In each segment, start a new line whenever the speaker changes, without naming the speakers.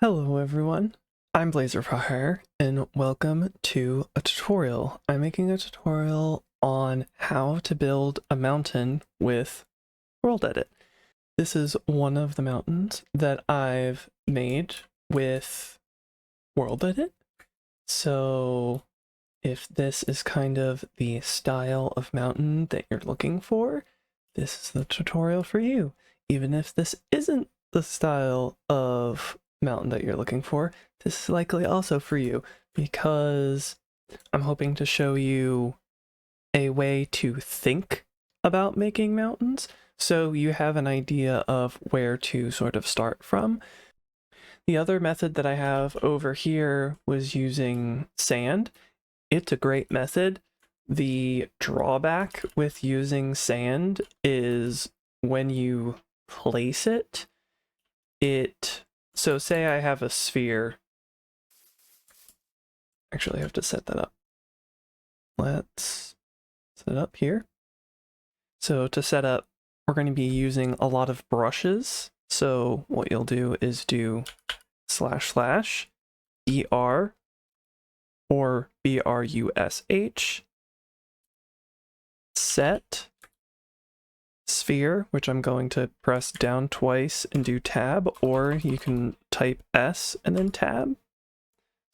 Hello everyone, I'm Blazer for Hire, and welcome to a tutorial. I'm making a tutorial on how to build a mountain with World Edit. This is one of the mountains that I've made with World Edit. So if this is kind of the style of mountain that you're looking for, this is the tutorial for you. Even if this isn't the style of mountain that you're looking for, this is likely also for you, because I'm hoping to show you a way to think about making mountains so you have an idea of where to sort of start from. The other method that I have over here was using sand. It's a great method. The drawback with using sand is when you place it, so say I have a sphere. Actually, I have to set that up. Let's set it up here. So to set up, we're going to be using a lot of brushes. So what you'll do is do / BR or BRUSH set sphere, which I'm going to press down twice and do tab, or you can type S and then tab.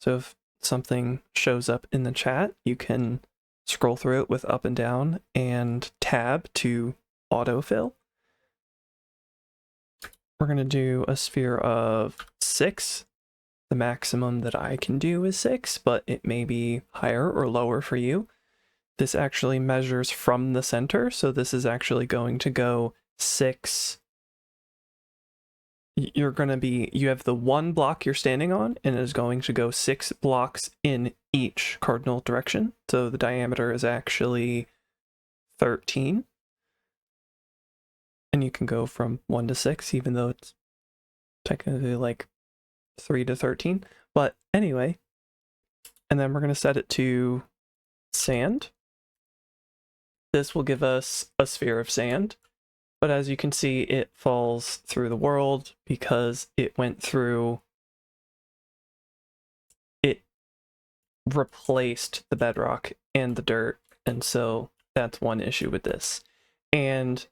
So if something shows up in the chat, you can scroll through it with up and down and tab to autofill. We're going to do a sphere of 6. The maximum that I can do is 6, but it may be higher or lower for you. This actually measures from the center, so this is actually going to go 6. You have the one block you're standing on, and it is going to go 6 blocks in each cardinal direction. So the diameter is actually 13. And you can go from 1 to 6, even though it's technically like 3 to 13. But anyway, and then we're going to set it to sand. This will give us a sphere of sand, but as you can see, it falls through the world because it replaced the bedrock and the dirt, and so that's one issue with this. And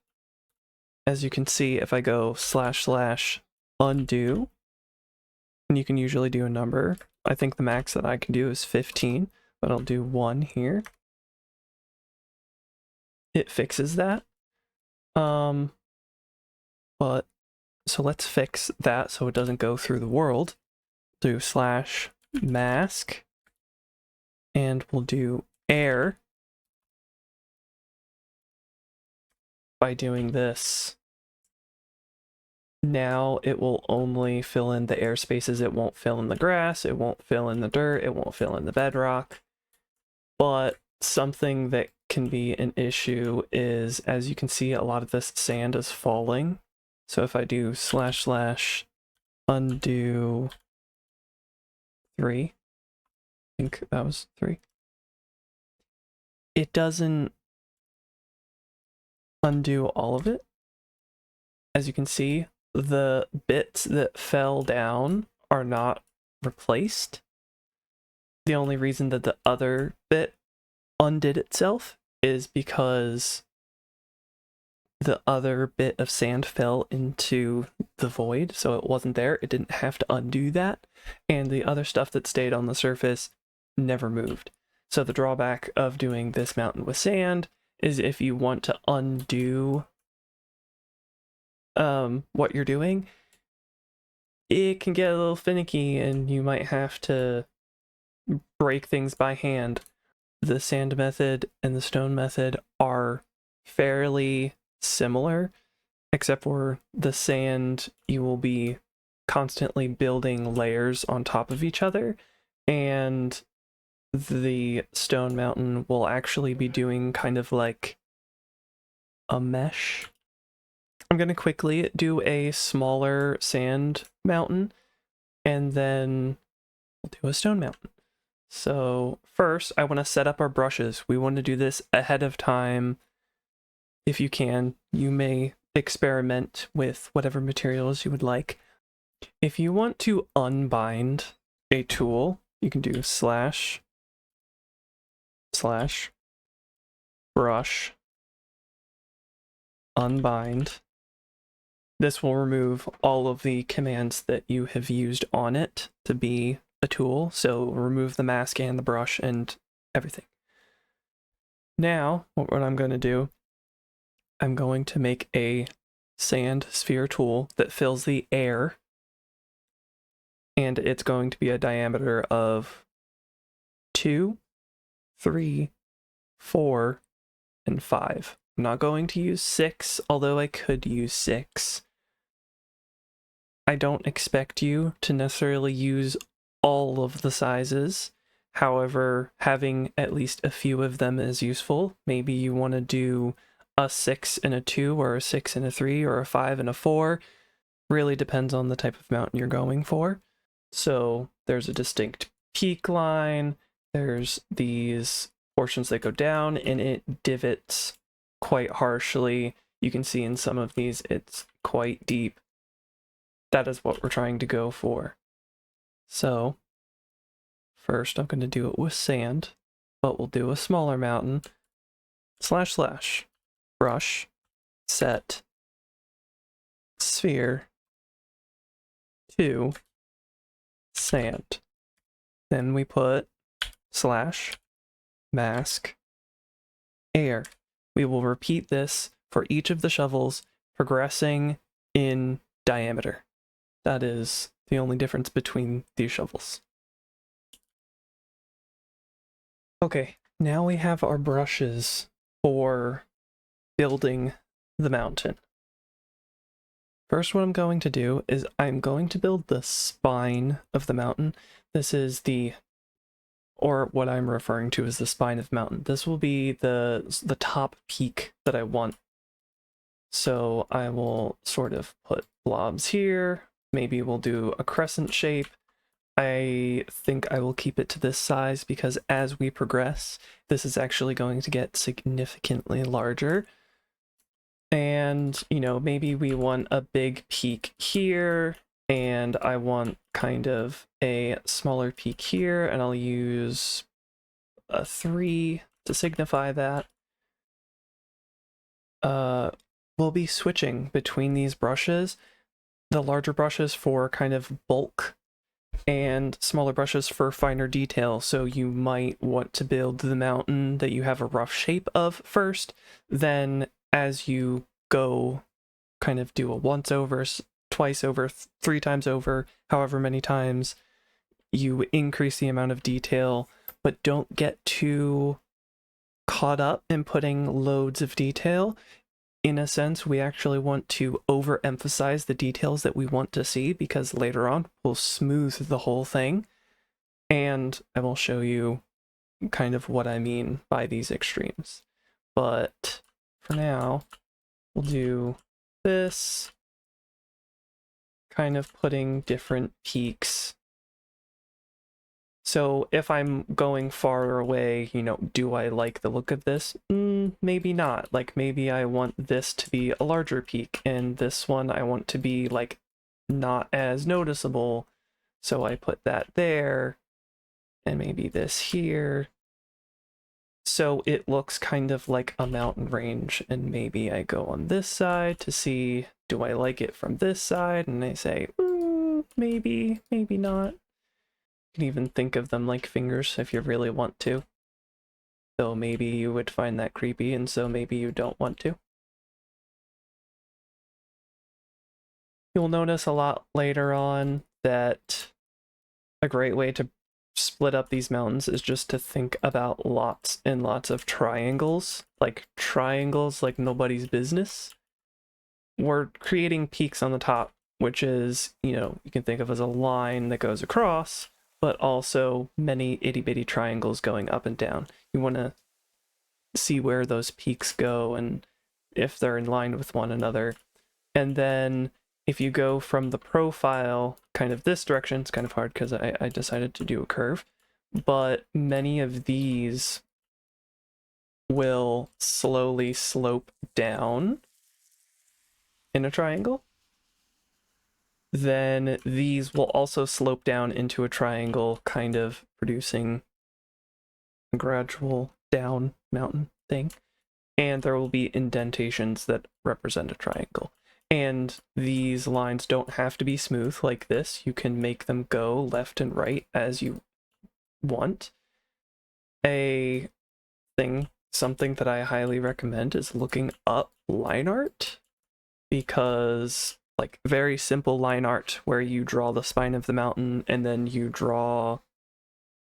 as you can see, if I go / undo, and you can usually do a number, I think the max that I can do is 15, but I'll do 1 here. It fixes that. But so let's fix that so it doesn't go through the world. Do / mask, and we'll do air. By doing this, now it will only fill in the air spaces. It won't fill in the grass, it won't fill in the dirt, it won't fill in the bedrock. But something that can be an issue is, as you can see, a lot of this sand is falling. So if I do / undo 3, I think that was 3, it doesn't undo all of it. As you can see, the bits that fell down are not replaced. The only reason that the other bit undid itself is because the other bit of sand fell into the void, so it wasn't there. It didn't have to undo that, and the other stuff that stayed on the surface never moved. So the drawback of doing this mountain with sand is if you want to undo what you're doing, it can get a little finicky and you might have to break things by hand. The sand method and the stone method are fairly similar, except for the sand, you will be constantly building layers on top of each other, and the stone mountain will actually be doing kind of like a mesh. I'm going to quickly do a smaller sand mountain, and then we'll do a stone mountain. So first, I want to set up our brushes. We want to do this ahead of time. If you can, you may experiment with whatever materials you would like. If you want to unbind a tool, you can do slash brush unbind. This will remove all of the commands that you have used on it to be a tool. So remove the mask and the brush and everything. Now, what I'm going to do, I'm going to make a sand sphere tool that fills the air. And it's going to be a diameter of 2, 3, 4, and 5. I'm not going to use 6, although I could use 6. I don't expect you to necessarily use all of the sizes. However, having at least a few of them is useful. Maybe you want to do a 6 and a 2, or a 6 and a 3, or a 5 and a 4. Really depends on the type of mountain you're going for. So there's a distinct peak line, there's these portions that go down, and it divots quite harshly. You can see in some of these it's quite deep. That is what we're trying to go for. So first I'm going to do it with sand, but we'll do a smaller mountain. Slash brush set sphere to sand. Then we put slash mask air. We will repeat this for each of the shovels, progressing in diameter. That is the only difference between these shovels. Okay, now we have our brushes for building the mountain. First, what I'm going to do is I'm going to build the spine of the mountain. This is or what I'm referring to as the spine of the mountain. This will be the top peak that I want. So I will sort of put blobs here. Maybe we'll do a crescent shape. I think I will keep it to this size because as we progress, this is actually going to get significantly larger. And, you know, maybe we want a big peak here, and I want kind of a smaller peak here, and I'll use a 3 to signify that. We'll be switching between these brushes, the larger brushes for kind of bulk and smaller brushes for finer detail. So you might want to build the mountain that you have a rough shape of first, then as you go kind of do a once over, twice over, 3 times over, however many times, you increase the amount of detail, but don't get too caught up in putting loads of detail. In a sense, we actually want to overemphasize the details that we want to see because later on we'll smooth the whole thing. And I will show you kind of what I mean by these extremes. But for now, we'll do this, kind of putting different peaks. So if I'm going far away, you know, do I like the look of this? Maybe not. Like maybe I want this to be a larger peak and this one I want to be like not as noticeable. So I put that there and maybe this here. So it looks kind of like a mountain range, and maybe I go on this side to see, do I like it from this side? And I say, maybe, maybe not. You can even think of them like fingers if you really want to. So maybe you would find that creepy, and so maybe you don't want to. You'll notice a lot later on that a great way to split up these mountains is just to think about lots and lots of triangles like nobody's business. We're creating peaks on the top, which is, you know, you can think of as a line that goes across, but also many itty-bitty triangles going up and down. You want to see where those peaks go and if they're in line with one another. And then if you go from the profile kind of this direction, it's kind of hard because I decided to do a curve, but many of these will slowly slope down in a triangle. then these will also slope down into a triangle, kind of producing a gradual down mountain thing. And there will be indentations that represent a triangle. And these lines don't have to be smooth like this. You can make them go left and right as you want. Something that I highly recommend is looking up line art, because like very simple line art where you draw the spine of the mountain and then you draw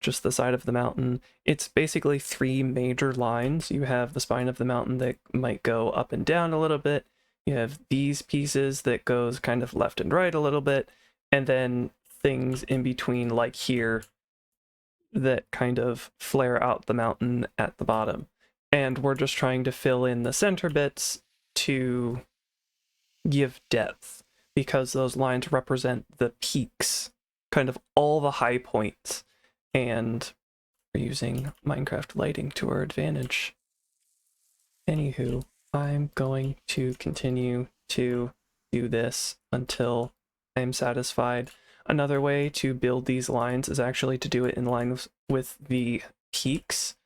just the side of the mountain. It's basically three major lines. You have the spine of the mountain that might go up and down a little bit. You have these pieces that goes kind of left and right a little bit, and then things in between like here that kind of flare out the mountain at the bottom. And we're just trying to fill in the center bits to give depth, because those lines represent the peaks, kind of all the high points. And we're using Minecraft lighting to our advantage. Anywho, I'm going to continue to do this until I'm satisfied. Another way to build these lines is actually to do it in line with the peaks,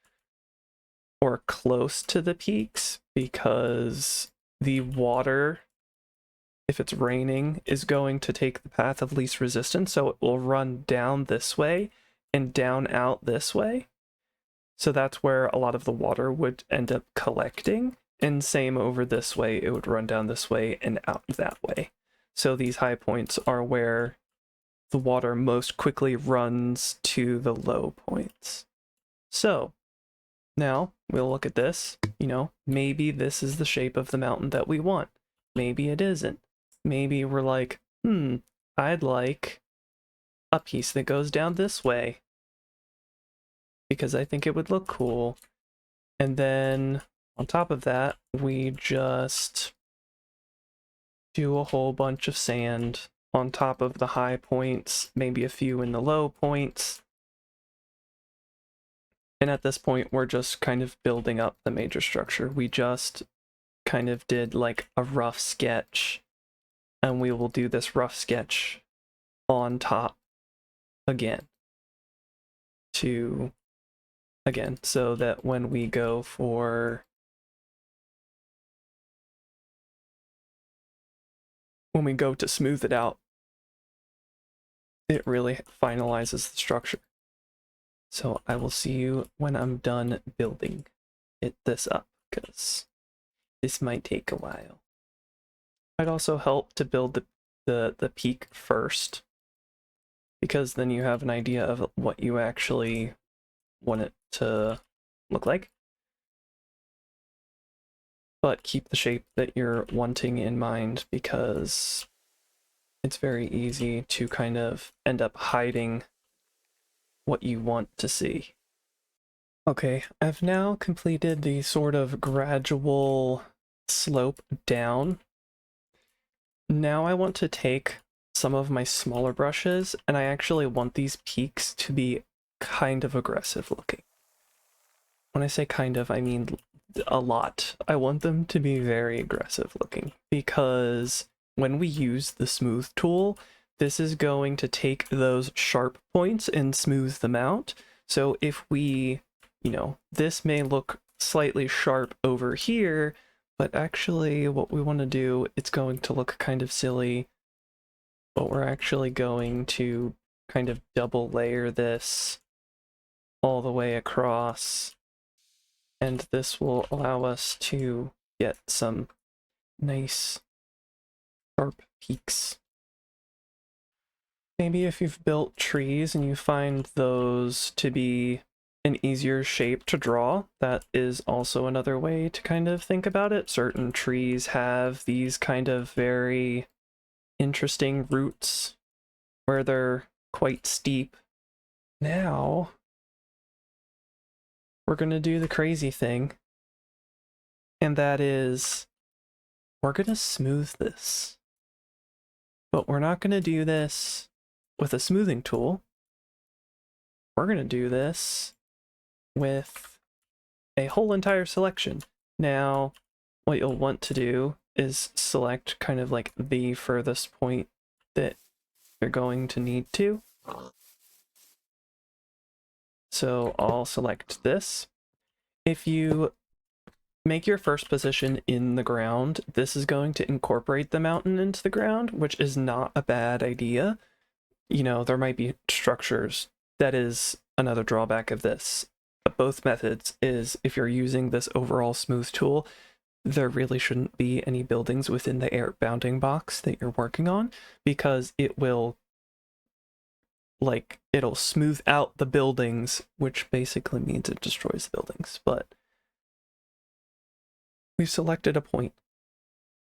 or close to the peaks, because the water, if it's raining, is going to take the path of least resistance, so it will run down this way and down out this way. So that's where a lot of the water would end up collecting, and same over this way, it would run down this way and out that way. So these high points are where the water most quickly runs to the low points. So now we'll look at this. Maybe this is the shape of the mountain that we want. Maybe it isn't. Maybe we're like, I'd like a piece that goes down this way, because I think it would look cool. And then on top of that, we just do a whole bunch of sand on top of the high points, maybe a few in the low points. And at this point, we're just kind of building up the major structure. We just kind of did like a rough sketch, and we will do this rough sketch on top again, so that when we go to smooth it out, it really finalizes the structure. So I will see you when I'm done building this up, because this might take a while. Might also help to build the peak first, because then you have an idea of what you actually want it to look like. But keep the shape that you're wanting in mind, because it's very easy to kind of end up hiding what you want to see. Okay, I've now completed the sort of gradual slope down. Now I want to take some of my smaller brushes, and I actually want these peaks to be kind of aggressive looking. When I say kind of, I mean a lot. I want them to be very aggressive looking, because when we use the smooth tool, this is going to take those sharp points and smooth them out. So if we, this may look slightly sharp over here, but actually what we want to do, it's going to look kind of silly, but we're actually going to kind of double layer this all the way across, and this will allow us to get some nice sharp peaks. Maybe if you've built trees and you find those to be an easier shape to draw, that is also another way to kind of think about it. Certain trees have these kind of very interesting roots where they're quite steep. Now, we're going to do the crazy thing, and that is we're going to smooth this. But we're not going to do this with a smoothing tool. We're going to do this with a whole entire selection. Now, what you'll want to do is select kind of like the furthest point that you're going to need to. So I'll select this. If you make your first position in the ground, this is going to incorporate the mountain into the ground, which is not a bad idea. You know, there might be structures. That is another drawback of this. Both methods is if you're using this overall smooth tool, there really shouldn't be any buildings within the air bounding box that you're working on, because it will, like, it'll smooth out the buildings, which basically means it destroys the buildings. But we've selected a point,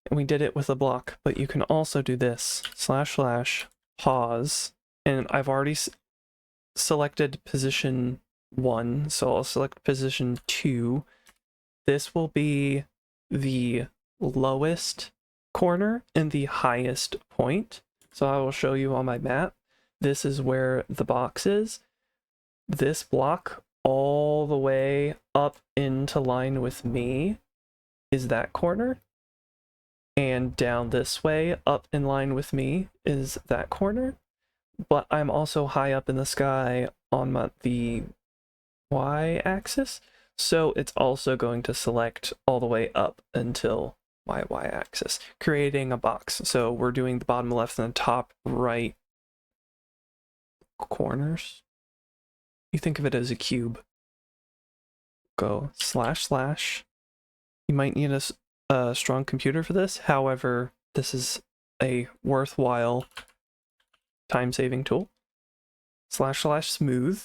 and we did it with a block, but you can also do this, / pause, and I've already selected position 1, so I'll select position 2. This will be the lowest corner and the highest point. So I will show you on my map. This is where the box is. This block all the way up into line with me is that corner. And down this way, up in line with me, is that corner. But I'm also high up in the sky on the y-axis, so it's also going to select all the way up until my y-axis, creating a box. So we're doing the bottom left and the top right corners. You think of it as a cube. Go //. You might need a strong computer for this. However, this is a worthwhile time-saving tool. / smooth.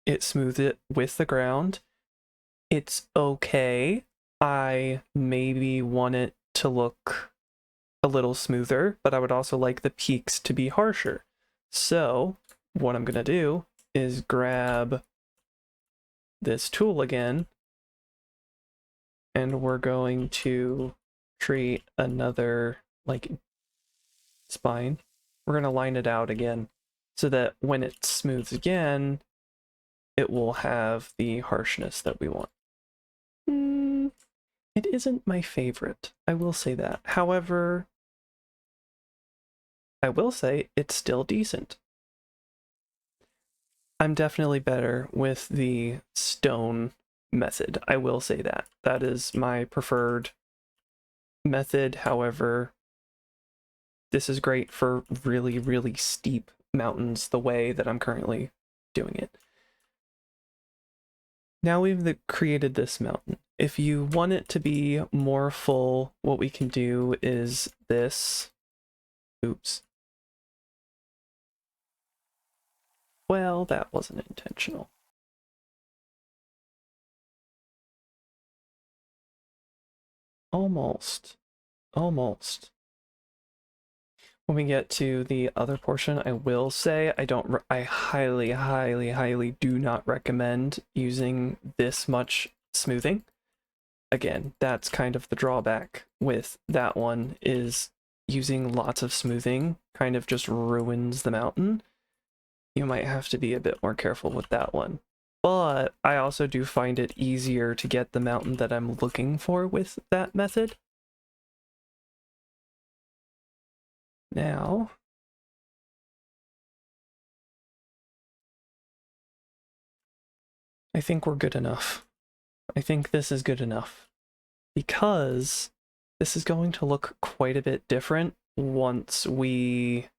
It smoothed it with the ground. It's okay. I maybe want it to look a little smoother, but I would also like the peaks to be harsher. So what I'm gonna do is grab this tool again, and we're going to create another, like, spine. We're gonna line it out again so that when it smooths again, it will have the harshness that we want. It isn't my favorite, I will say that. However, I will say it's still decent. I'm definitely better with the stone method, I will say that. That is my preferred method. However, this is great for really, really steep mountains the way that I'm currently doing it. Now we've created this mountain. If you want it to be more full, what we can do is this. Oops. Well, that wasn't intentional. Almost. Almost. When we get to the other portion, I will say I highly, highly, highly do not recommend using this much smoothing. Again, that's kind of the drawback with that one, is using lots of smoothing kind of just ruins the mountain. You might have to be a bit more careful with that one. But I also do find it easier to get the mountain that I'm looking for with that method. Now, I think we're good enough. I think this is good enough, because this is going to look quite a bit different once we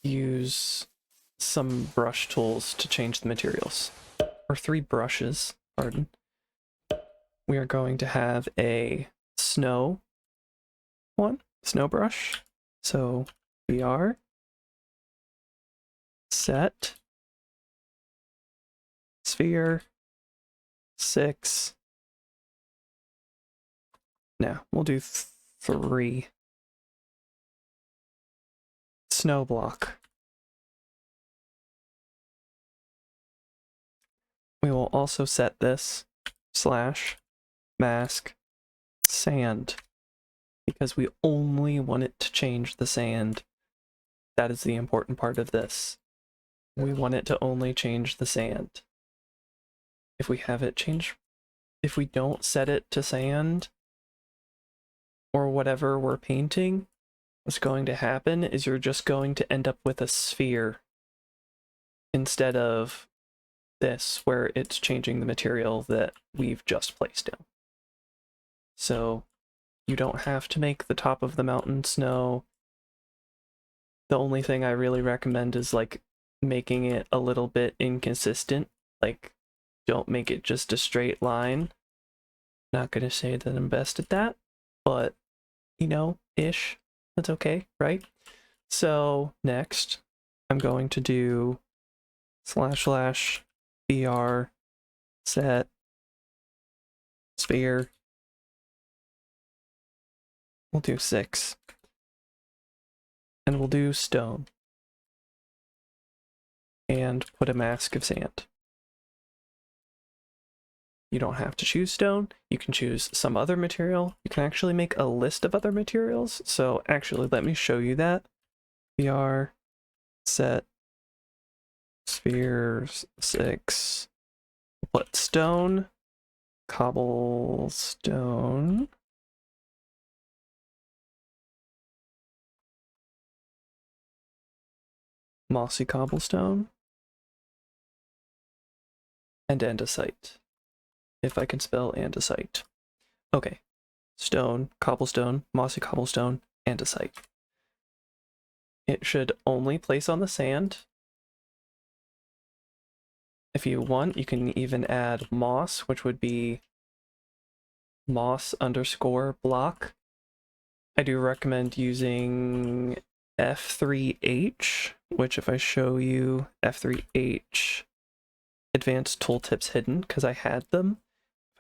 use some brush tools to change the materials. Or 3 brushes, pardon. We are going to have a snow brush. So we are set, sphere, 6. Now we'll do 3. Snow block. We will also set this / mask sand, because we only want it to change the sand. That is the important part of this. We want it to only change the sand. If we have it change, if we don't set it to sand or whatever we're painting, what's going to happen is you're just going to end up with a sphere instead of this, where it's changing the material that we've just placed down. So you don't have to make the top of the mountain snow. The only thing I really recommend is like making it a little bit inconsistent. Like, don't make it just a straight line. Not gonna say that I'm best at that, but you know, ish. That's okay, right? So next, I'm going to do //br set sphere. We'll do 6. And we'll do stone. And put a mask of sand. You don't have to choose stone. You can choose some other material. You can actually make a list of other materials. So actually, let me show you that. BR set spheres 6. We'll put stone, cobblestone, mossy cobblestone, and andesite. If I can spell andesite. Okay. Stone, cobblestone, mossy cobblestone, andesite. It should only place on the sand. If you want, you can even add moss, which would be moss_block. I do recommend using F3H, which if I show you F3H advanced tooltips hidden, because I had them.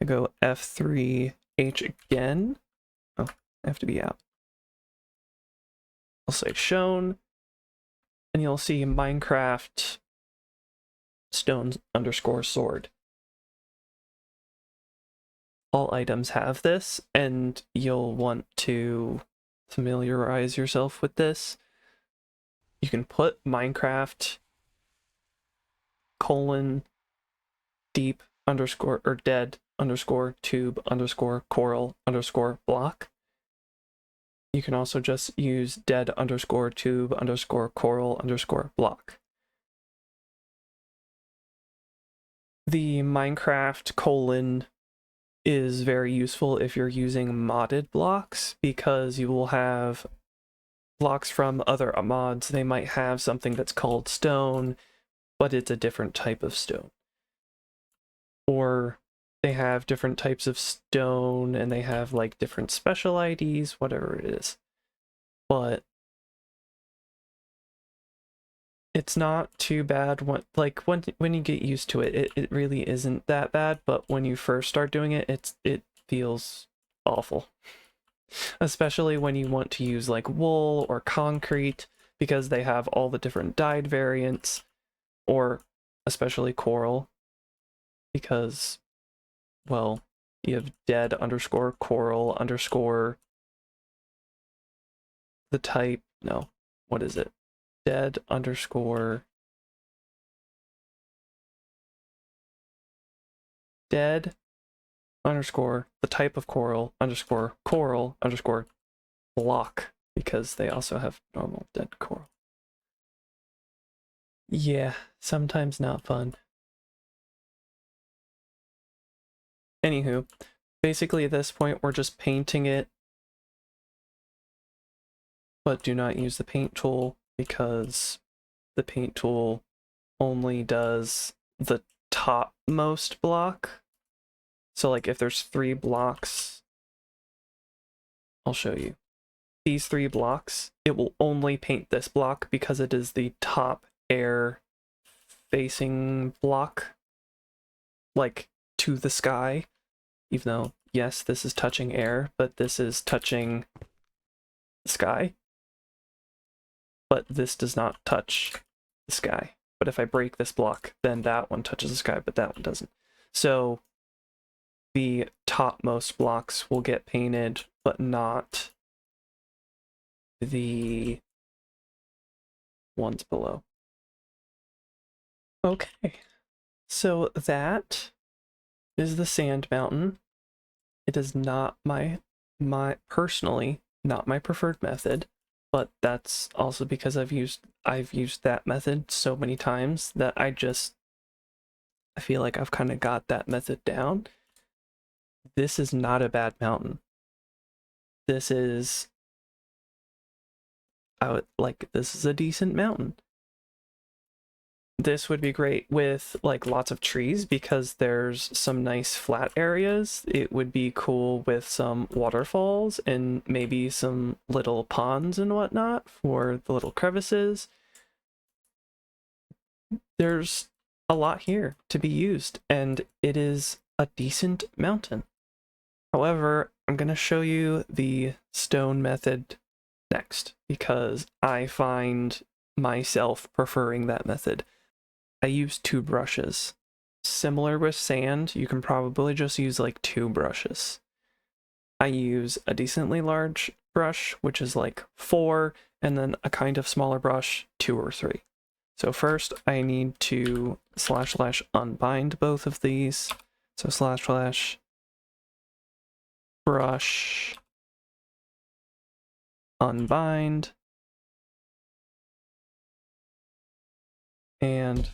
If I go F3H again, oh, I have to be out. I'll say shown, and you'll see Minecraft stone_sword. All items have this, and you'll want to familiarize yourself with this. You can put Minecraft : deep_ or dead_ tube_ coral_ block. You can also just use dead_ tube_ coral_ block. The Minecraft : is very useful if you're using modded blocks, because you will have blocks from other mods. They might have something that's called stone, but it's a different type of stone. Or they have different types of stone and they have like different special IDs, whatever it is. But it's not too bad when you get used to it, it really isn't that bad, but when you first start doing it, it feels awful. Especially when you want to use like wool or concrete, because they have all the different dyed variants, or especially coral, because, well, you have dead_ coral_ the type, no, what is it? Dead_ dead_ the type of coral_ coral_ block, because they also have normal dead coral. Yeah, sometimes not fun. Anywho, basically at this point we're just painting it, but do not use the paint tool, because the paint tool only does the topmost block. So like if there's 3 blocks, I'll show you. These 3 blocks, it will only paint this block because it is the top air facing block, like to the sky, even though, yes, this is touching air, but this is touching the sky. But this does not touch the sky. But if I break this block, then that one touches the sky, but that one doesn't. So the topmost blocks will get painted, but not the ones below. Okay, so that is the sand mountain. It is not my personally, not my preferred method. but that's also because I've used that method so many times that I feel like I've kind of got that method down. This is not a bad mountain. This is this is a decent mountain. This would be great with like lots of trees because there's some nice flat areas. It would be cool with some waterfalls and maybe some little ponds and whatnot for the little crevices. There's a lot here to be used, and it is a decent mountain. However, I'm going to show you the stone method next because I find myself preferring that method. I use 2 brushes. Similar with sand, you can probably just use like 2 brushes. I use a decently large brush, which is like 4, and then a kind of smaller brush, 2 or 3. So first I need to / unbind both of these. So / brush unbind and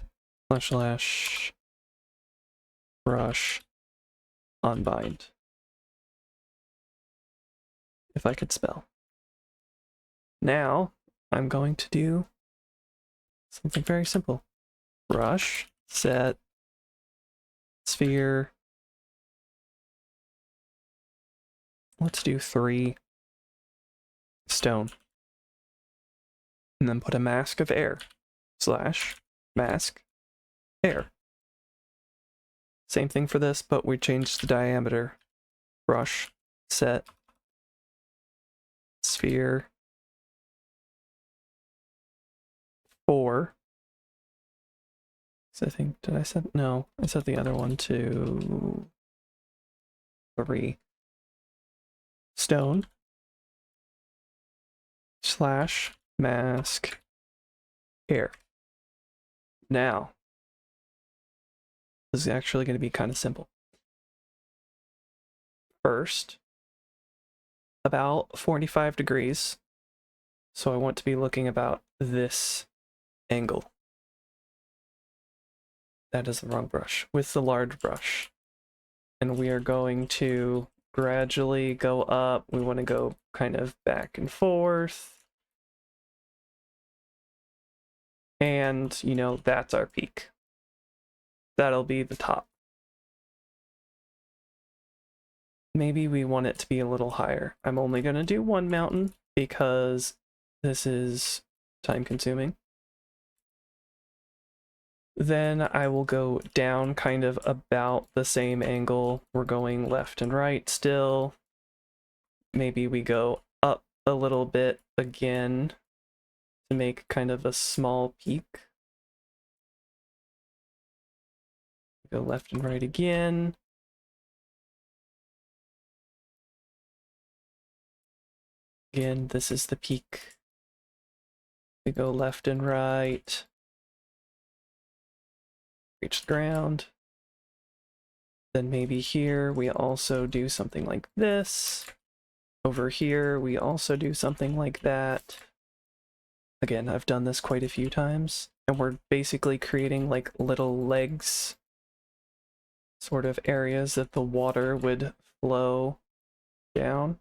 / brush unbind. If I could spell. Now I'm going to do something very simple. Brush, set, sphere. Let's do 3 stone. And then put a mask of air. / mask air. Same thing for this, but we changed the diameter. Brush, set, sphere, 4. So I think, did I set? No, I set the other one to 3. Stone, / mask air. Now, this is actually going to be kind of simple. First, about 45 degrees. So I want to be looking about this angle. That is the wrong brush. With the large brush. And we are going to gradually go up. We want to go kind of back and forth. And, you know, that's our peak. That'll be the top. Maybe we want it to be a little higher. I'm only going to do 1 mountain because this is time consuming. Then I will go down kind of about the same angle. We're going left and right still. Maybe we go up a little bit again to make kind of a small peak. Go left and right again. Again, this is the peak. We go left and right. Reach the ground. Then maybe here we also do something like this. Over here we also do something like that. Again, I've done this quite a few times, and we're basically creating like little legs, sort of areas that the water would flow down.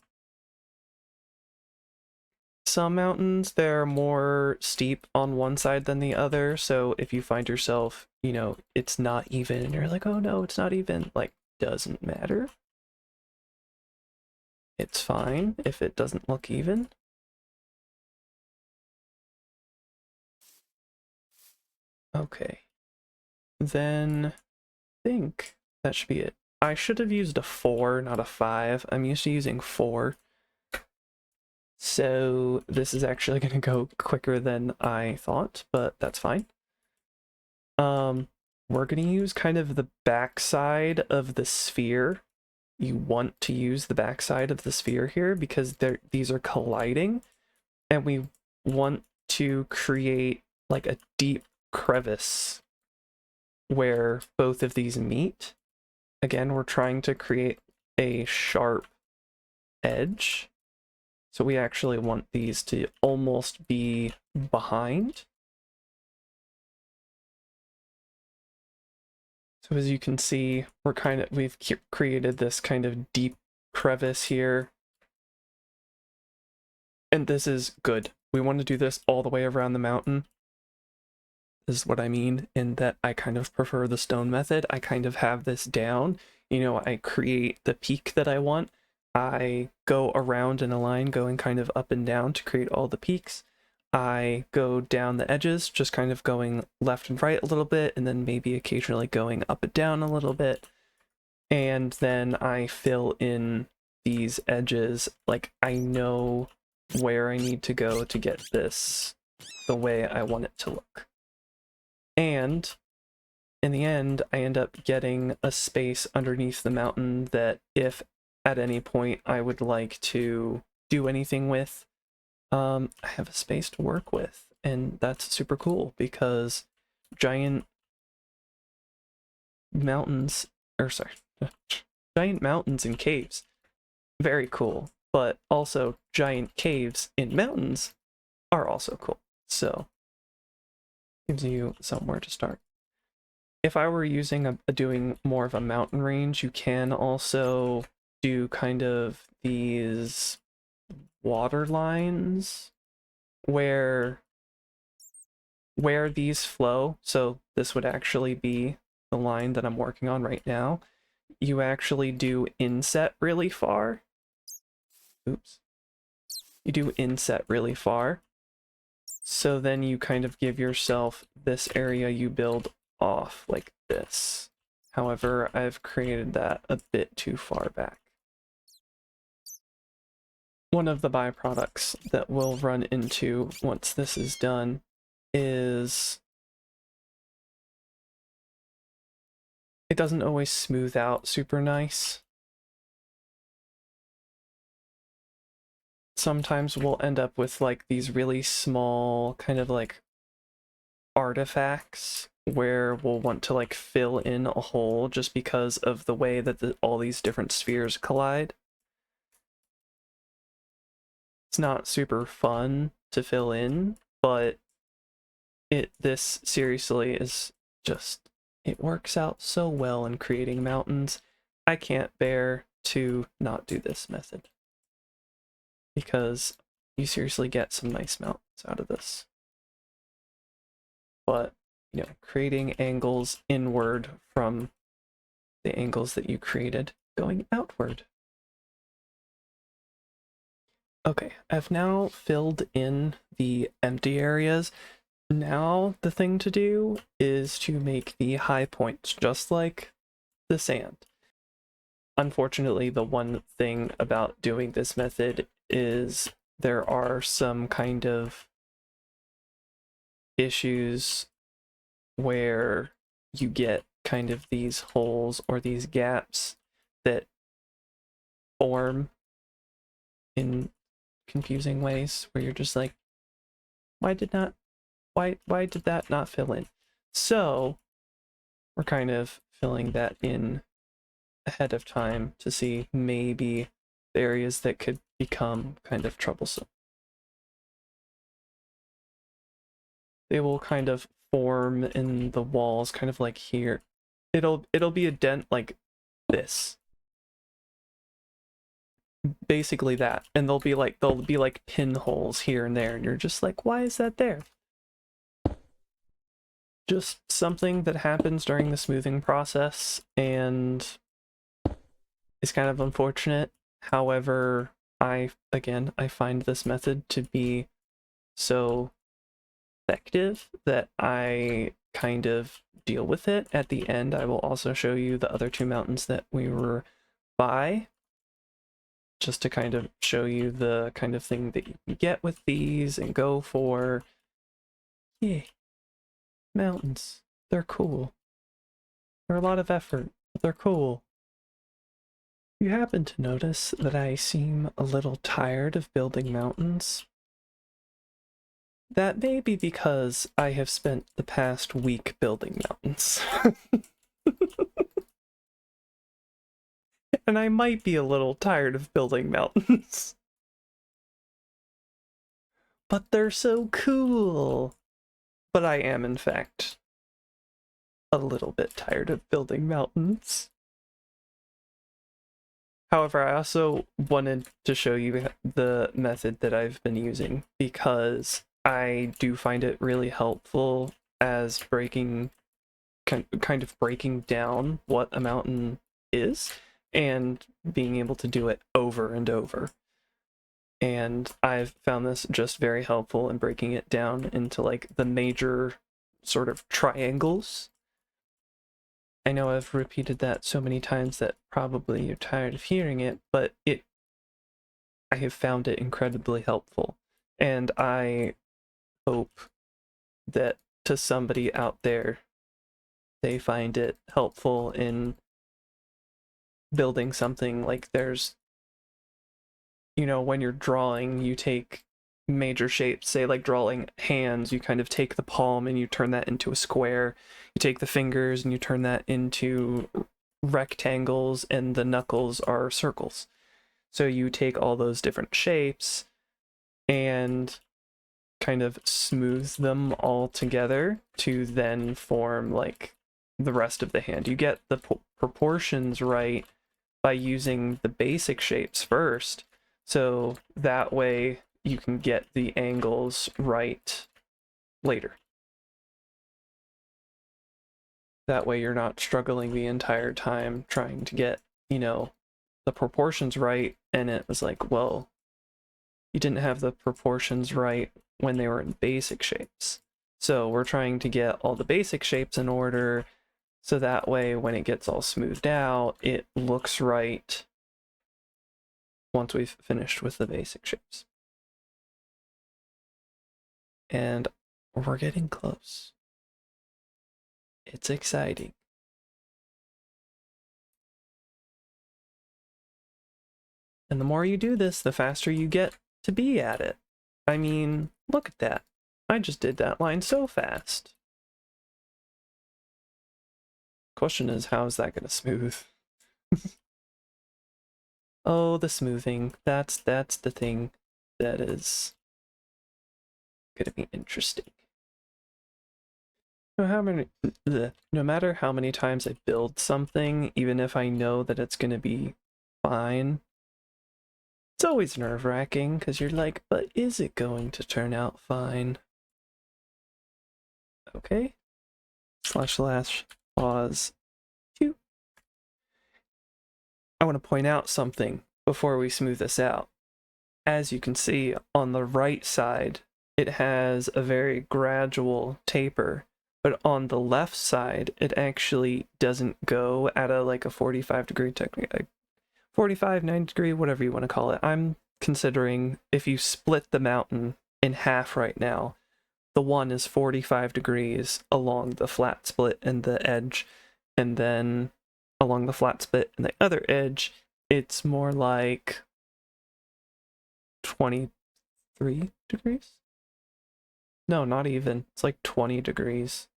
Some mountains, they're more steep on one side than the other, so if you find yourself, you know, it's not even, and you're like, oh no, it's not even, like, doesn't matter. It's fine if it doesn't look even. Okay. Then I think that should be it. I should have used a 4, not a 5. I'm used to using 4. So this is actually going to go quicker than I thought, but that's fine. We're going to use kind of the backside of the sphere. You want to use the backside of the sphere here because these are colliding, and we want to create like a deep crevice where both of these meet. Again, we're trying to create a sharp edge. So we actually want these to almost be behind. So as you can see, we've created this kind of deep crevice here. And this is good. We want to do this all the way around the mountain. This is what I mean, in that I kind of prefer the stone method. I kind of have this down. You know, I create the peak that I want. I go around in a line going kind of up and down to create all the peaks. I go down the edges, just kind of going left and right a little bit, and then maybe occasionally going up and down a little bit. And then I fill in these edges. Like, I know where I need to go to get this the way I want it to look. And in the end, I end up getting a space underneath the mountain that if at any point I would like to do anything with, I have a space to work with. And that's super cool because giant mountains, or sorry, giant mountains and caves, very cool. But also giant caves in mountains are also cool. So gives you somewhere to start. If I were using doing more of a mountain range, you can also do kind of these water lines where these flow. So this would actually be the line that I'm working on right now. You actually do inset really far. Oops. You do inset really far. So then you kind of give yourself this area you build off like this. However, I've created that a bit too far back. One of the byproducts that we'll run into once this is done is it doesn't always smooth out super nice. Sometimes we'll end up with like these really small kind of like artifacts where we'll want to like fill in a hole just because of the way that all these different spheres collide. It's not super fun to fill in, but this seriously is just, it works out so well in creating mountains. I can't bear to not do this method because you seriously get some nice mountains out of this. But, you know, creating angles inward from the angles that you created going outward. Okay, I've now filled in the empty areas. Now the thing to do is to make the high points, just like the sand. Unfortunately, the one thing about doing this method is there are some kind of issues where you get kind of these holes or these gaps that form in confusing ways where you're just like, why did that not fill in? So we're kind of filling that in ahead of time to see maybe the areas that could become kind of troublesome. They will kind of form in the walls, kind of like here. It'll be a dent like this. Basically that. And they'll be like pinholes here and there, and you're just like, why is that there? Just something that happens during the smoothing process and is kind of unfortunate. However, I find this method to be so effective that I kind of deal with it. At the end, I will also show you the other two mountains that we were by, just to kind of show you the kind of thing that you can get with these and go for. Yay. Mountains. They're cool. They're a lot of effort, but they're cool. You happen to notice that I seem a little tired of building mountains? That may be because I have spent the past week building mountains. And I might be a little tired of building mountains. but they're so cool. But I am, in fact, a little bit tired of building mountains. However, I also wanted to show you the method that I've been using because I do find it really helpful as kind of breaking down what a mountain is and being able to do it over and over. And I've found this just very helpful in breaking it down into like the major sort of triangles. I know I've repeated that so many times that probably you're tired of hearing it, but I have found it incredibly helpful. And I hope that to somebody out there, they find it helpful in building something. Like there's, when you're drawing, you take major shapes, say like drawing hands, you kind of take the palm and you turn that into a square. You take the fingers and you turn that into rectangles, and the knuckles are circles. So you take all those different shapes and kind of smooth them all together to then form like the rest of the hand. You get the proportions right by using the basic shapes first. So that way you can get the angles right later. That way you're not struggling the entire time trying to get, the proportions right. And it was like, well, you didn't have the proportions right when they were in basic shapes. So we're trying to get all the basic shapes in order so that way when it gets all smoothed out, it looks right once we've finished with the basic shapes. And we're getting close. It's exciting. And the more you do this, the faster you get to be at it. I mean, look at that. I just did that line so fast. Question is, how is that going to smooth? Oh, the smoothing. That's the thing that is going to be interesting. No matter how many times I build something, even if I know that it's going to be fine, it's always nerve-wracking because you're like, but is it going to turn out fine? Okay. / pause. Phew. I want to point out something before we smooth this out. As you can see on the right side, it has a very gradual taper, but on the left side, it actually doesn't go at a 45-degree technique, 45, 90 degree, whatever you want to call it. I'm considering if you split the mountain in half right now, the one is 45 degrees along the flat split and the edge, and then along the flat split and the other edge, it's more like 23 degrees? No, not even. It's like 20 degrees.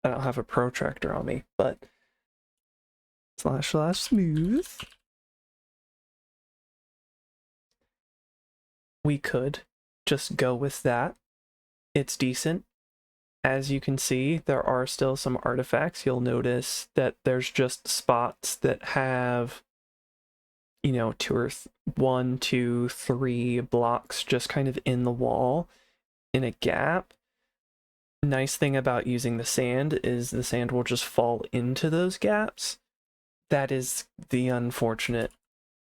I don't have a protractor on me, but / smooth. We could just go with that. It's decent. As you can see, there are still some artifacts. You'll notice that there's just spots that have, 1, 2, 3 blocks just kind of in the wall in a gap. Nice thing about using the sand is the sand will just fall into those gaps. That is the unfortunate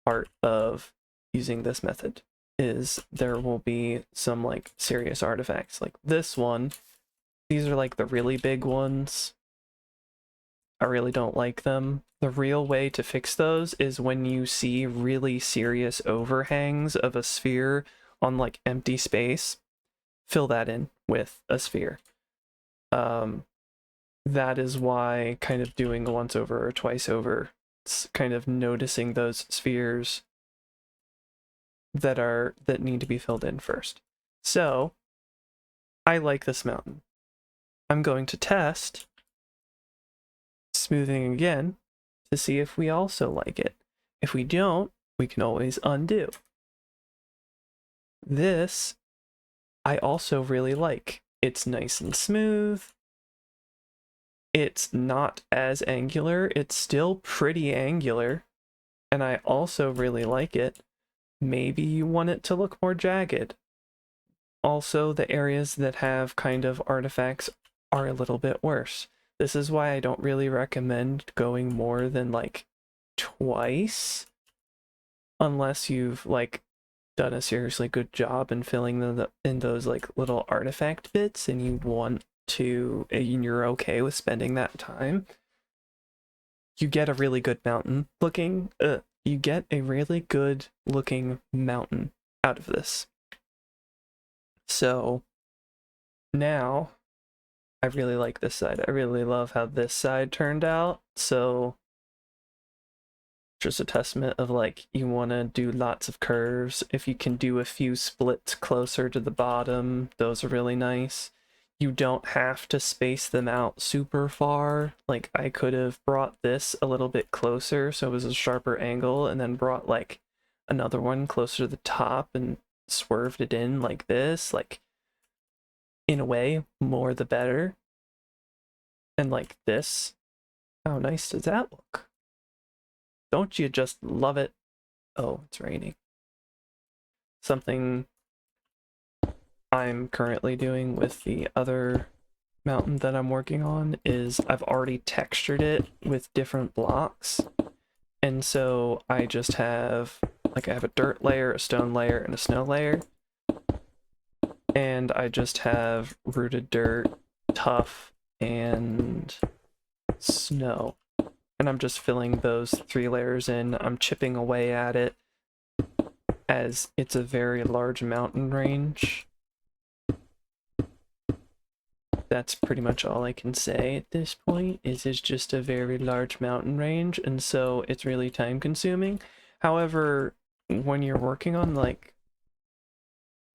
part of using this method, is there will be some serious artifacts like this one. These are the really big ones. I really don't like them. The real way to fix those is when you see really serious overhangs of a sphere on empty space, fill that in with a sphere. That is why kind of doing a once over or twice over, it's kind of noticing those spheres that need to be filled in first. So I like this mountain. I'm going to test smoothing again to see if we also like it. If we don't, we can always undo. This I also really like. It's nice and smooth. It's not as angular. It's still pretty angular. And I also really like it. Maybe you want it to look more jagged. Also, the areas that have kind of artifacts are a little bit worse. This is why I don't really recommend going more than like twice, unless you've like done a seriously good job in filling them in those like little artifact bits and you want to, and you're okay with spending that time. You get a really good mountain looking, you get a really good looking mountain out of this. So now I really like this side. I really love how this side turned out. So just a testament of like, you want to do lots of curves. If you can do a few splits closer to the bottom, those are really nice. You don't have to space them out super far. Like I could have brought this a little bit closer so it was a sharper angle and then brought like another one closer to the top and swerved it in like this. Like in a way, more the better. And like this, how nice does that look? Don't you just love it? Oh, it's raining. Something I'm currently doing with the other mountain that I'm working on is I've already textured it with different blocks. And so I just have, like I have a dirt layer, a stone layer, and a snow layer. And I just have rooted dirt, tuff, and snow. And I'm just filling those 3 layers in. I'm chipping away at it as it's a very large mountain range. That's pretty much all I can say at this point, is it's just a very large mountain range, and so it's really time consuming. However, when you're working on like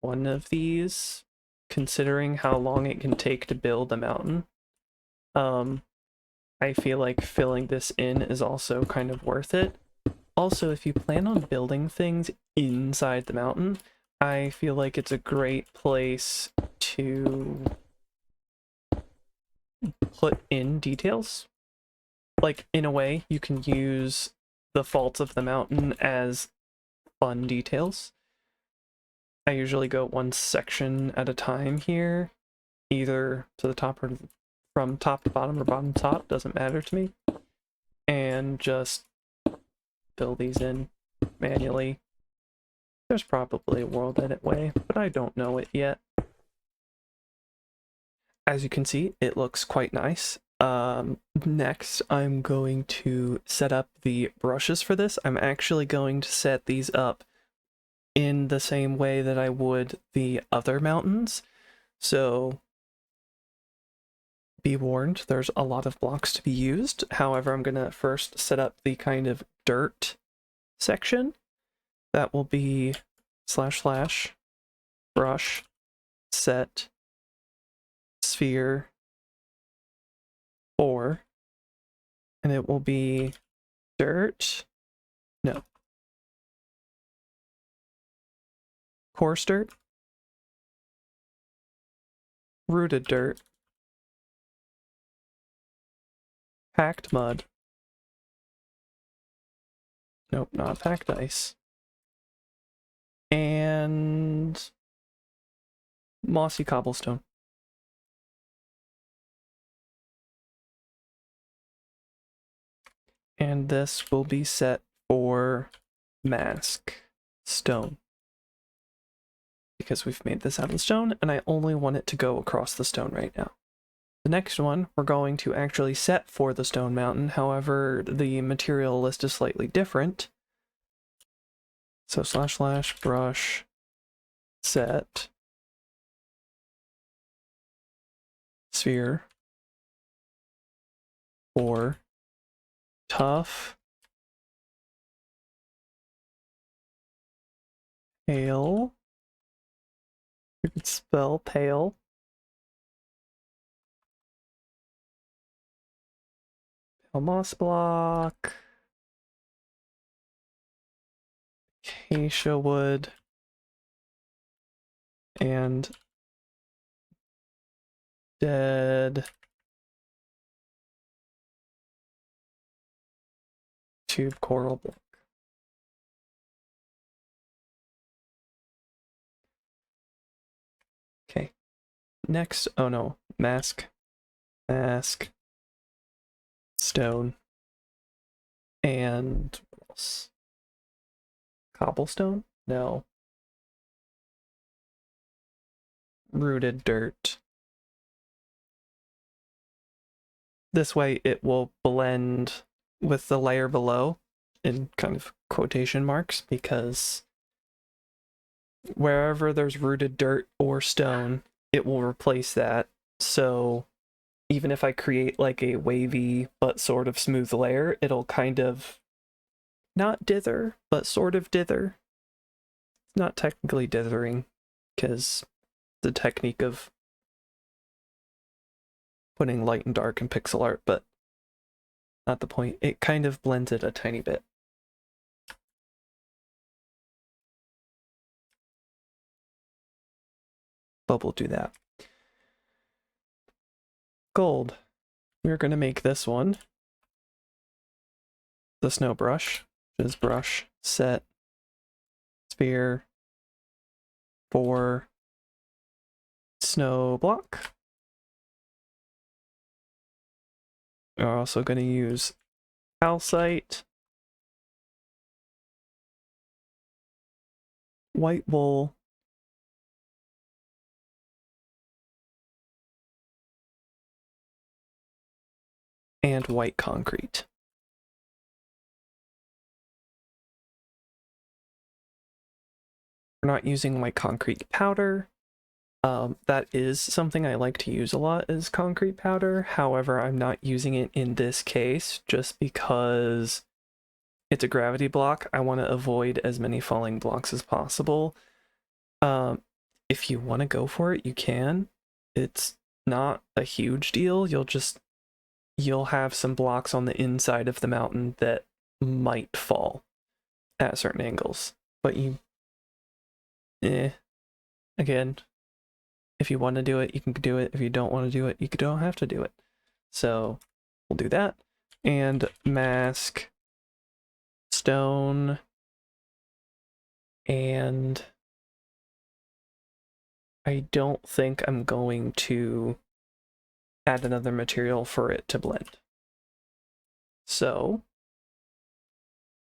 one of these, considering how long it can take to build a mountain, I feel like filling this in is also kind of worth it. Also, if you plan on building things inside the mountain, I feel like it's a great place to put in details. Like, in a way, you can use the faults of the mountain as fun details. I usually go one section at a time here, either to the top or from top to bottom or bottom to top, doesn't matter to me, and just fill these in manually. There's probably a world edit way, but I don't know it yet. As you can see, it looks quite nice. Next, I'm going to set up the brushes for this. I'm actually going to set these up in the same way that I would the other mountains. So be warned, there's a lot of blocks to be used. However, I'm going to first set up the kind of dirt section. That will be / brush set sphere 4, and it will be dirt, no, coarse dirt, rooted dirt, packed mud, nope, not packed ice, and mossy cobblestone. And this will be set for mask stone, because we've made this out of stone and I only want it to go across the stone right now. The next one we're going to actually set for the stone mountain, however the material list is slightly different. So / brush set sphere for tough pale. You could spell pale. Pale moss block. Acacia wood. And Dead tube coral block. Okay. Next, oh no, mask, stone, and what else? Cobblestone? No. Rooted dirt. This way it will blend with the layer below in kind of quotation marks, because wherever there's rooted dirt or stone, it will replace that. So even if I create like a wavy but sort of smooth layer, it'll kind of not dither, but sort of dither. It's not technically dithering, because the technique of putting light and dark in pixel art, but not the point. It kind of blends it a tiny bit. But we'll do that. Gold. We're going to make this one the snow brush, which is brush, set, sphere, for snow block. We're also going to use calcite, white wool, and white concrete. We're not using white concrete powder. That is something I like to use a lot, is concrete powder. However, I'm not using it in this case just because it's a gravity block. I want to avoid as many falling blocks as possible. If you want to go for it, you can. It's not a huge deal. You'll have some blocks on the inside of the mountain that might fall at certain angles. But again, if you want to do it, you can do it. If you don't want to do it, you don't have to do it. So we'll do that. And mask, stone, and I don't think I'm going to add another material for it to blend. So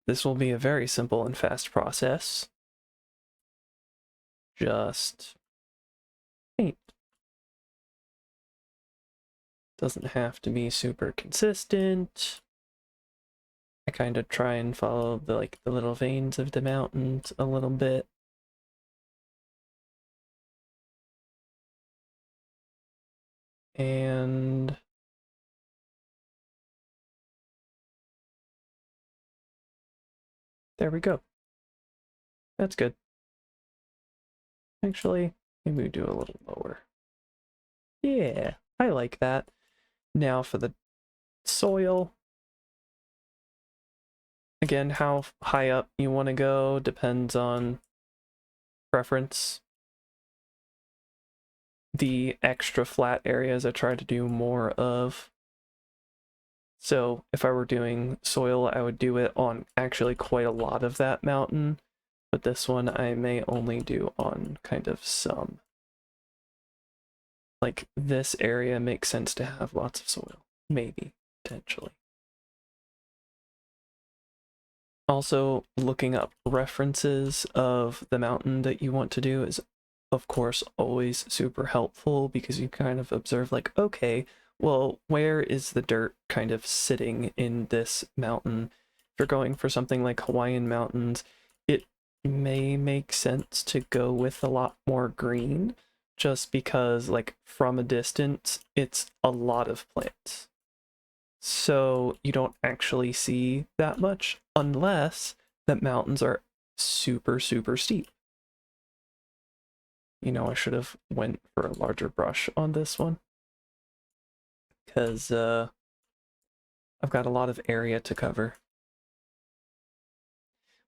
this will be a very simple and fast process. Just paint. Doesn't have to be super consistent. I kind of try and follow the little veins of the mountains a little bit. And there we go. That's good. Actually, maybe we do a little lower. Yeah, I like that. Now for the soil. Again, how high up you want to go depends on preference. The extra flat areas I try to do more of. So if I were doing soil, I would do it on actually quite a lot of that mountain, but this one I may only do on kind of some. Like this area makes sense to have lots of soil, maybe, potentially. Also, looking up references of the mountain that you want to do is, of course, always super helpful, because you kind of observe like, okay, well, where is the dirt kind of sitting in this mountain? If you're going for something like Hawaiian mountains, it may make sense to go with a lot more green, just because like from a distance, it's a lot of plants. So you don't actually see that much unless the mountains are super, super steep. You know, I should have went for a larger brush on this one, because I've got a lot of area to cover.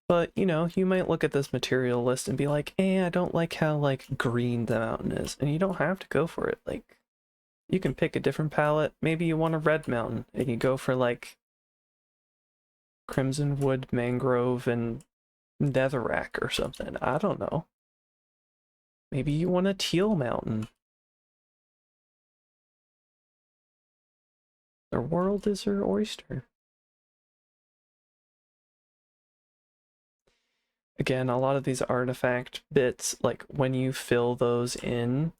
But, you know, you might look at this material list and be like, I don't like how, like, green the mountain is. And you don't have to go for it. Like, You can pick a different palette. Maybe you want a red mountain and you go for like Crimson Wood, Mangrove, and Netherrack or something. I don't know. Maybe you want a teal mountain. The world is your oyster. Again, a lot of these artifact bits, like when you fill those in,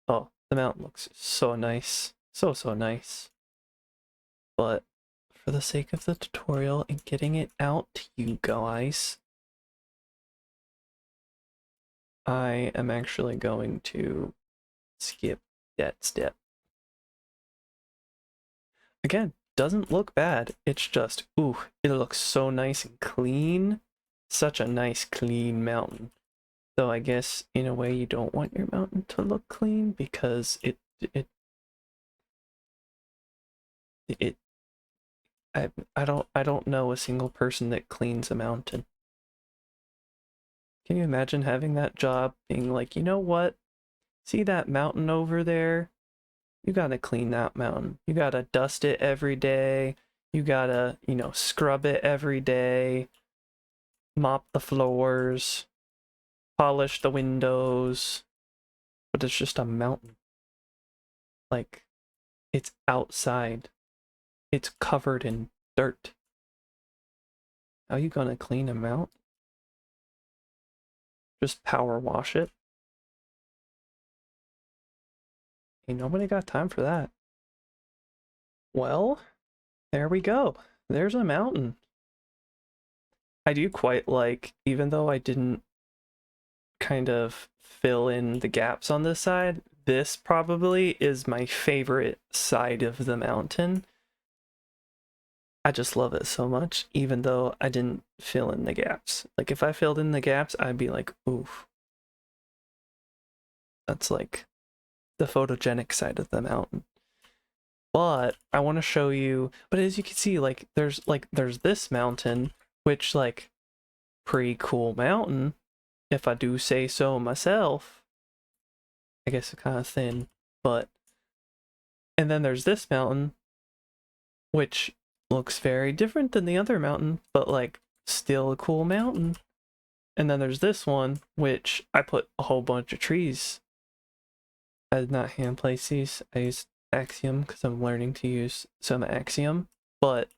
oh, the mountain looks so nice. So nice. But for the sake of the tutorial and getting it out to you guys, I am actually going to skip that step. Again, doesn't look bad. It's just, ooh, it looks so nice and clean. Such a nice clean mountain. Though I guess in a way you don't want your mountain to look clean because I don't know a single person that cleans a mountain. Can you imagine having that job being like, you know what? See that mountain over there? You gotta clean that mountain. You gotta dust it every day. You gotta, you know, scrub it every day. Mop the floors. Polish the windows. But it's just a mountain. Like, it's outside. It's covered in dirt. How you gonna clean a mountain? Just power wash it? Ain't nobody got time for that. Well, there we go. There's a mountain. I do quite like, even though I didn't kind of fill in the gaps on this side, this probably is my favorite side of the mountain. I just love it so much, even though I didn't fill in the gaps. Like, if I filled in the gaps, I'd be like, oof. That's like the photogenic side of the mountain. But I want to show you, but as you can see, there's this mountain, which, like, pretty cool mountain, if I do say so myself. I guess it's kind of thin, but, and then there's this mountain, which looks very different than the other mountain, but like still a cool mountain. And then there's this one, which I put a whole bunch of trees. I did not hand place these. I used Axiom because I'm learning to use some Axiom. But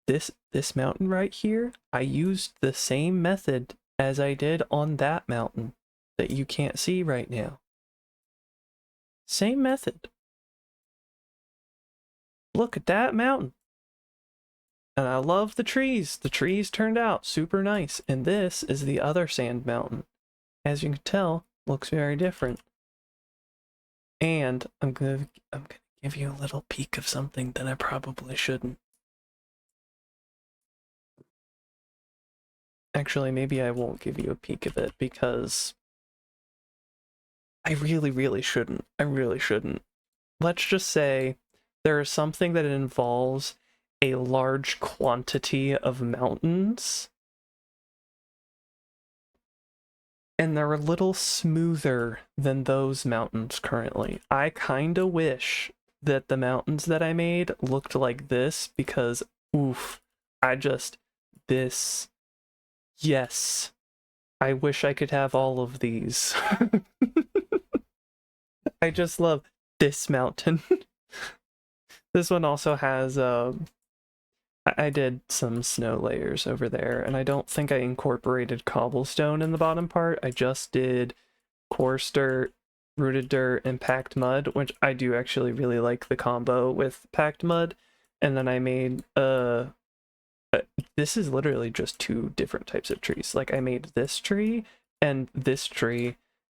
this mountain right here, I used the same method as I did on that mountain that you can't see right now. Same method. Look at that mountain. And I love the trees. The trees turned out super nice. And this is the other sand mountain. As you can tell, looks very different. And I'm gonna give you a little peek of something that I probably shouldn't. Actually, maybe I won't give you a peek of it because I really shouldn't. I really shouldn't. Let's just say there is something that involves a large quantity of mountains, and they're a little smoother than those mountains currently. I kinda wish that the mountains that I made looked like this because, oof, this, yes, I wish I could have all of these. I just love this mountain. This one also has, I did some snow layers over there, and I don't think I incorporated cobblestone in the bottom part. I just did coarse dirt, rooted dirt, and packed mud, which I do actually really like the combo with packed mud. And then I made, this is literally just two different types of trees. Like, I made this tree, and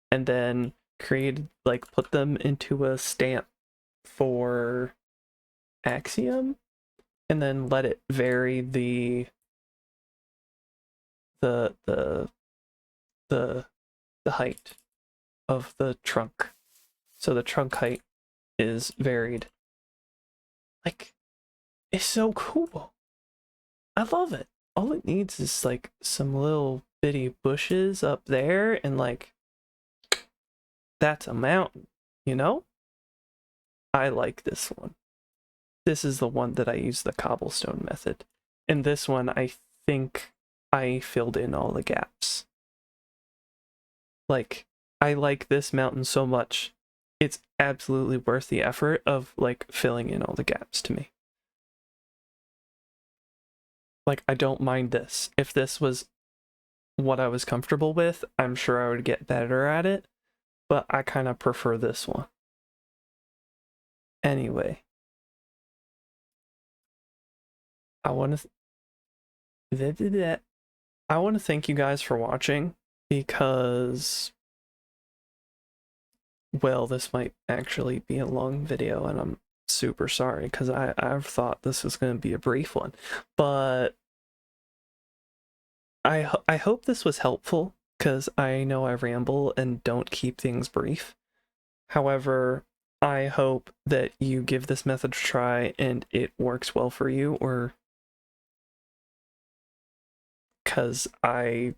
then created, like, put them into a stamp for Axiom, and then let it vary the height of the trunk. So the trunk height is varied. Like, it's so cool. I love it. All it needs is like some little bitty bushes up there, and like, that's a mountain, you know? I like this one. This is the one that I use the cobblestone method. In this one, I think I filled in all the gaps. Like, I like this mountain so much, it's absolutely worth the effort of, like, filling in all the gaps to me. Like, I don't mind this. If this was what I was comfortable with, I'm sure I would get better at it, but I kind of prefer this one. Anyway, I want to thank you guys for watching, because, well, this might actually be a long video, and I'm super sorry, because I've thought this was going to be a brief one, but I hope this was helpful, because I know I ramble and don't keep things brief. However, I hope that you give this method a try and it works well for you, or because I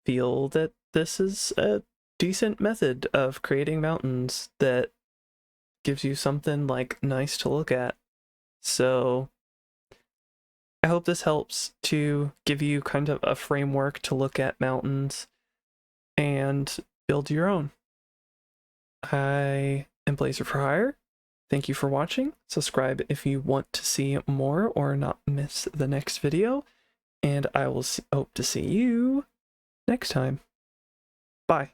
feel that this is a decent method of creating mountains that gives you something like nice to look at. So I hope this helps to give you kind of a framework to look at mountains and build your own. I am Blazer for Hire. Thank you for watching. Subscribe if you want to see more or not miss the next video. And I will hope to see you next time. Bye.